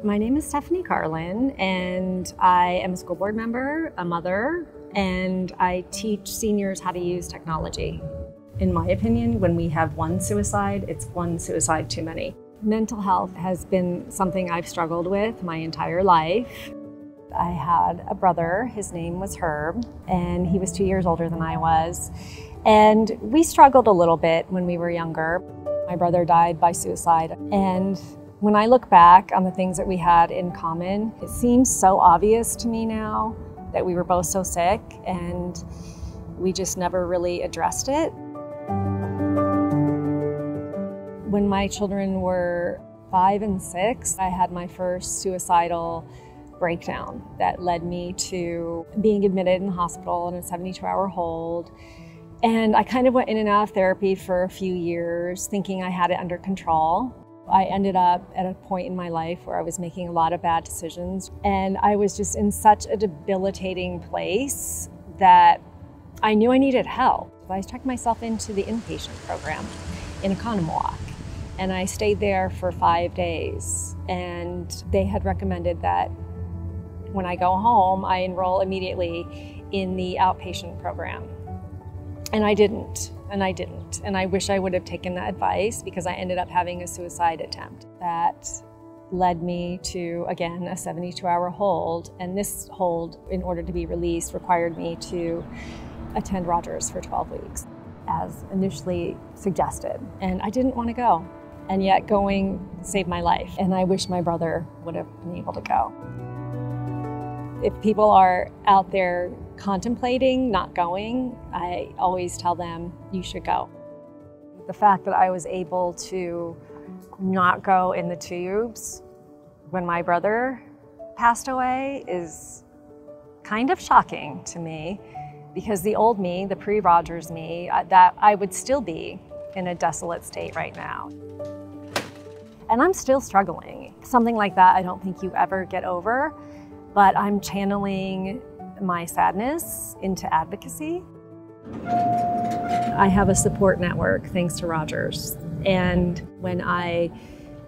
My name is Stephanie Carlin, and I am a school board member, a mother, and I teach seniors how to use technology. In my opinion, when we have one suicide, it's one suicide too many. Mental health has been something I've struggled with my entire life. I had a brother, his name was Herb, and he was 2 years older than I was. And we struggled a little bit when we were younger. My brother died by suicide, and when I look back on the things that we had in common, it seems so obvious to me now that we were both so sick and we just never really addressed it. When my children were 5 and 6, I had my first suicidal breakdown that led me to being admitted in the hospital in a 72-hour hold. And I kind of went in and out of therapy for a few years thinking I had it under control. I ended up at a point in my life where I was making a lot of bad decisions, and I was just in such a debilitating place that I knew I needed help. I checked myself into the inpatient program in Oconomowoc, and I stayed there for 5 days, and they had recommended that when I go home, I enroll immediately in the outpatient program. And I didn't. And I wish I would have taken that advice, because I ended up having a suicide attempt. That led me to, again, a 72-hour hold. And this hold, in order to be released, required me to attend Rogers for 12 weeks, as initially suggested. And I didn't want to go. And yet going saved my life. And I wish my brother would have been able to go. If people are out there contemplating not going, I always tell them, you should go. The fact that I was able to not go in the tubes when my brother passed away is kind of shocking to me, because the old me, the pre-Rogers me, that I would still be in a desolate state right now. And I'm still struggling. Something like that I don't think you ever get over, but I'm channeling my sadness into advocacy. I have a support network thanks to Rogers. And when I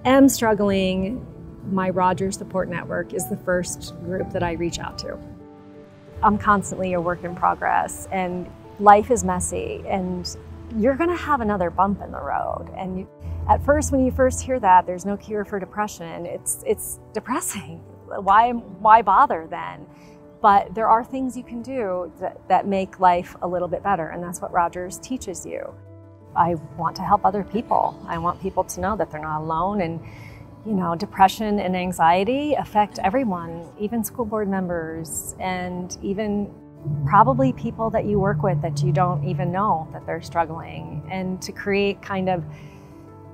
am struggling, my Rogers support network is the first group that I reach out to. I'm constantly a work in progress, and life is messy, and you're gonna have another bump in the road. And at first, when you first hear that there's no cure for depression, it's depressing. Why bother then? But there are things you can do that make life a little bit better, and that's what Rogers teaches you. I want to help other people. I want people to know that they're not alone, and depression and anxiety affect everyone, even school board members, and even probably people that you work with that you don't even know that they're struggling. And to create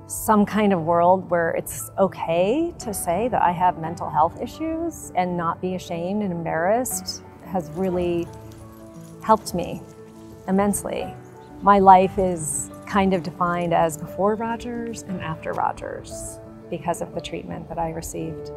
some kind of world where it's okay to say that I have mental health issues and not be ashamed and embarrassed has really helped me immensely. My life is kind of defined as before Rogers and after Rogers because of the treatment that I received.